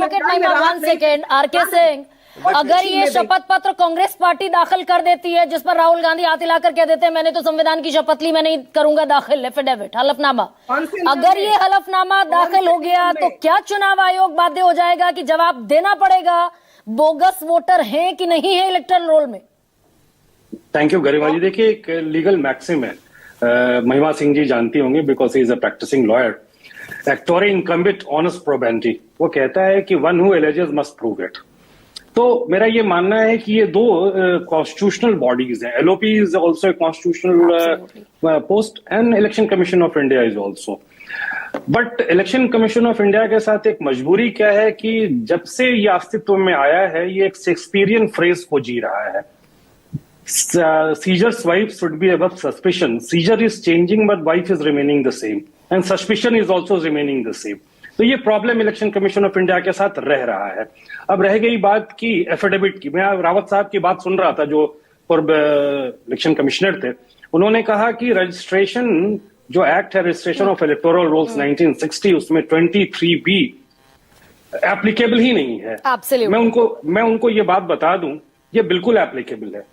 Advocate महिमा, 1 second, R K Singh, अगर ये शपथ पत्र कांग्रेस पार्टी दाखिल कर देती है जिस पर राहुल गांधी हाथ हिलाकर कह देते हैं मैंने तो संविधान की शपथ ली, मैं नहीं करूंगा दाखिल एफिडेविट, हलफनामा, अगर ये हलफनामा दाखिल हो गया तो क्या चुनाव आयोग बाध्य हो जाएगा कि जवाब देना पड़ेगा बोगस वोटर हैं कि नहीं है इलेक्टोरल रोल में? थैंक यू गरिमा जी। देखिए, एक लीगल मैक्सिम है, महिमा सिंह जी जानती होंगे because he is a practicing lawyer, एक्टोरे इनकम्बिट ऑनस प्रोबेंटी। वो कहता है कि one who alleges must prove it. तो मेरा ये मानना है कि ये दो कॉन्स्टिट्यूशनल बॉडीज हैं, LOP is also constitutional post and election commission of India is also. But election commission of India के साथ एक मजबूरी क्या है कि जब से ये अस्तित्व में आया है, ये एक शेक्सपियरियन फ्रेज को जी रहा है, Seizure's wife should be above suspicion. Seizure is changing, but wife is remaining the same, and suspicion is also remaining the same. तो ये problem election commission of India के साथ रह रहा है। अब रह गई बात की एफिडेविट की, मैं रावत साहब की बात सुन रहा था जो पूर्व इलेक्शन कमिश्नर थे। उन्होंने कहा कि रजिस्ट्रेशन जो एक्ट है, रजिस्ट्रेशन ऑफ इलेक्टोरल रोल्स 1960, उसमें 23B एप्लीकेबल ही नहीं है। मैं उनको ये बात बता दूं, ये बिल्कुल एप्लीकेबल है।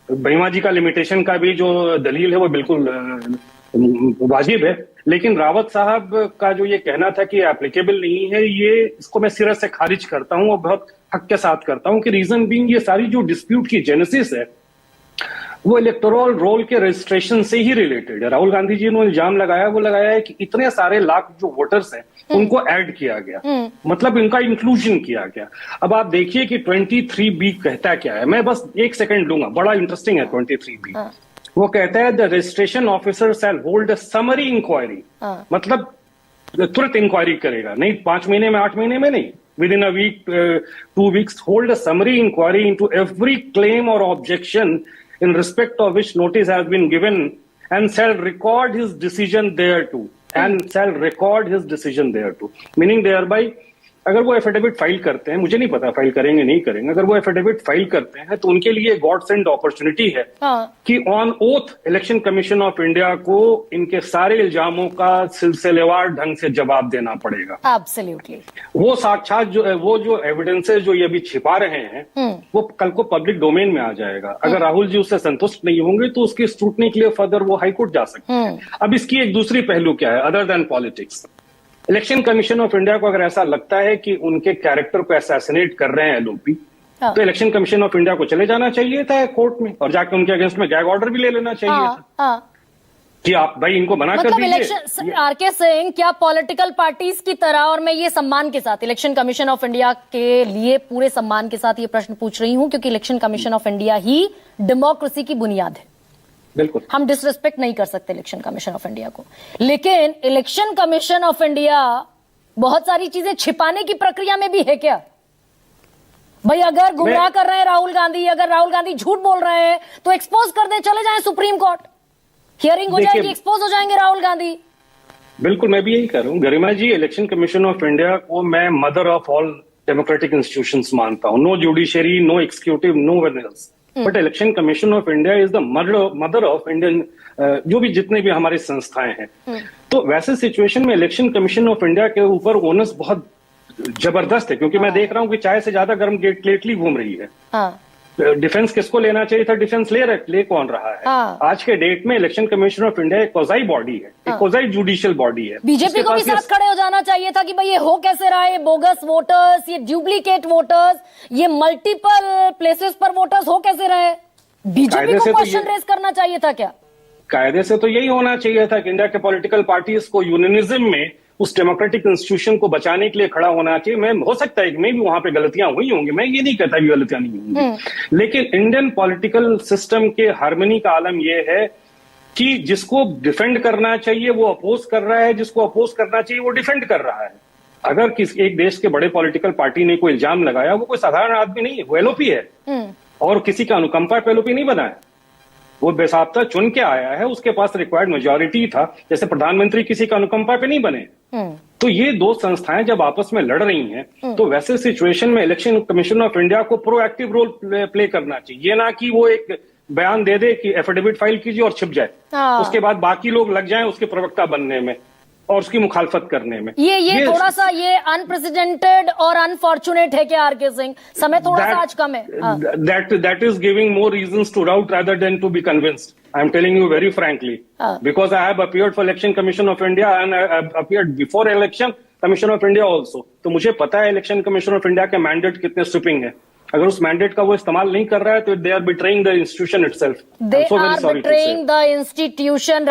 महिमा जी का लिमिटेशन का भी जो दलील है वो बिल्कुल वाजिब है, लेकिन रावत साहब का जो ये कहना था कि एप्लीकेबल नहीं है, ये इसको मैं सिरे से खारिज करता हूं और बहुत हक के साथ करता हूं कि रीजन बीइंग ये सारी जो डिस्प्यूट की जेनेसिस है वो इलेक्टोरल रोल के रजिस्ट्रेशन से ही रिलेटेड है। राहुल गांधी जी ने इल्जाम लगाया, वो लगाया है कि इतने सारे लाख जो वोटर्स हैं उनको ऐड किया गया, मतलब इनका इंक्लूजन किया गया। अब आप देखिए कि 23B कहता क्या है, मैं बस एक सेकंड लूंगा, बड़ा इंटरेस्टिंग है 23B। वो कहता है the registration officer shall hold a summary inquiry, मतलब तुरंत इंक्वायरी करेगा, नहीं 5 महीने में 8 महीने में नहीं, within a week 2 weeks, hold a summary inquiry into every claim और objection in respect of which notice has been given and shall record his decision thereto, meaning thereby अगर वो एफिडेविट फाइल करते हैं, मुझे नहीं पता file करेंगे नहीं करेंगे, अगर वो एफिडेविट फाइल करते हैं तो उनके लिए गॉड सेंड अपॉर्चुनिटी है कि on oath election commission of India को इनके सारे इल्जामों का सिलसिलेवार ढंग से जवाब देना पड़ेगा। एब्सोल्युटली। वो साक्षात जो एविडेंसेस जो ये अभी छिपा रहे हैं वो कल को पब्लिक डोमेन में आ जाएगा। अगर राहुल जी उससे संतुष्ट नहीं होंगे तो उसकी स्क्रूटनी के लिए फर्दर वो हाईकोर्ट जा सकते हैं। अब इसकी एक दूसरी पहलू क्या है other than politics, election commission of India को अगर ऐसा लगता है कि उनके कैरेक्टर को असैसिनेट कर रहे हैं एलओपी, तो इलेक्शन कमीशन ऑफ इंडिया को चले जाना चाहिए था कोर्ट में और जाके उनके अगेंस्ट में गैग ऑर्डर भी ले लेना चाहिए था कि आप भाई इनको बना कर दीजिए। आरके सिंह, क्या पॉलिटिकल पार्टीज की तरह, और मैं ये सम्मान के साथ इलेक्शन कमीशन ऑफ इंडिया के लिए पूरे सम्मान के साथ ये प्रश्न पूछ रही हूं क्योंकि election commission of India he democracy की बुनियाद है, बिल्कुल हम डिसरिस्पेक्ट नहीं कर सकते इलेक्शन कमीशन ऑफ इंडिया को, लेकिन इलेक्शन कमीशन ऑफ इंडिया बहुत सारी चीजें छिपाने की प्रक्रिया में भी है क्या? भाई अगर गुमराह कर रहे हैं राहुल गांधी, अगर राहुल गांधी झूठ बोल रहे हैं तो एक्सपोज कर दे, चले जाएं सुप्रीम कोर्ट, हियरिंग हो जाएगी, एक्सपोज हो जाएंगे राहुल गांधी। बिल्कुल मैं भी यही कर रहा हूं Garima ji. Election commission of India को मैं mother of all democratic institutions मानता हूं, no judiciary, no executive, no one else, but election commission of India is the mother of Indian जो भी जितने भी हमारी संस्थाएं हैं। तो वैसे सिचुएशन में इलेक्शन कमीशन ऑफ इंडिया के ऊपर ओनस बहुत जबरदस्त है क्योंकि मैं देख रहा हूं कि चाय से ज्यादा गर्म लेटली घूम रही है। डिफेंस किसको लेना चाहिए था, डिफेंस ले कौन रहा है? आज के डेट में इलेक्शन कमीशन ऑफ इंडिया एक कोजाई बॉडी है, एक कोजाई जुडिशियल बॉडी है। बीजेपी को भी साथ खड़े हो जाना चाहिए था कि भाई ये हो कैसे रहा है, ये बोगस वोटर्स, ये डुप्लीकेट वोटर्स, ये मल्टीपल प्लेसेस पर वोटर्स हो कैसे रहे? बीजेपी को क्वेश्चन रेज करना चाहिए था क्या? कायदे से तो यही होना चाहिए था कि इंडिया के पॉलिटिकल पार्टीज को यूनियनिज्म में उस डेमोक्रेटिक इंस्टीट्यूशन को बचाने के लिए खड़ा होना चाहिए। मैं हो सकता है कि मैं भी वहां पे गलतियां हुई होंगी, मैं ये नहीं कहता कि गलतियां नहीं होंगी, लेकिन इंडियन पॉलिटिकल सिस्टम के हार्मनी का आलम यह है कि जिसको डिफेंड करना चाहिए वो अपोज कर रहा है, जिसको अपोज करना चाहिए वो डिफेंड कर रहा है। अगर किसी एक देश के बड़े पॉलिटिकल पार्टी ने कोई इल्जाम लगाया, वो कोई साधारण आदमी नहीं है, वो एलओपी है और किसी का अनुकंपा पे एलओपी नहीं बना है, वो बेसाबता चुन के आया है, उसके पास रिक्वायर्ड मेजॉरिटी था, जैसे प्रधानमंत्री किसी का अनुकंपा पे नहीं बने। तो ये दो संस्थाएं जब आपस में लड़ रही हैं तो वैसे सिचुएशन में इलेक्शन कमीशन ऑफ इंडिया को प्रोएक्टिव रोल प्ले करना चाहिए, ये ना कि वो एक बयान दे दे कि एफिडेविट फाइल कीजिए और छिप जाए, उसके बाद बाकी लोग लग जाएं उसके प्रवक्ता बनने में। और उसकी मुखालफत करने में। ये थोड़ा सा ये अनप्रेसिडेंटेड और अनफॉर्चुनेट है क्या आरके सिंह? समय थोड़ा सा आज कम है। That is giving more reasons to doubt rather than to be convinced. I am telling you very frankly, because I have appeared for Election Commission of India and I have appeared before Election Commission of India also. तो मुझे पता है Election Commission of India के mandate कितने striping है। अगर उस mandate का वो इस्तेमाल नहीं कर रहा है तो they are betraying the institution itself. They are betraying the institution.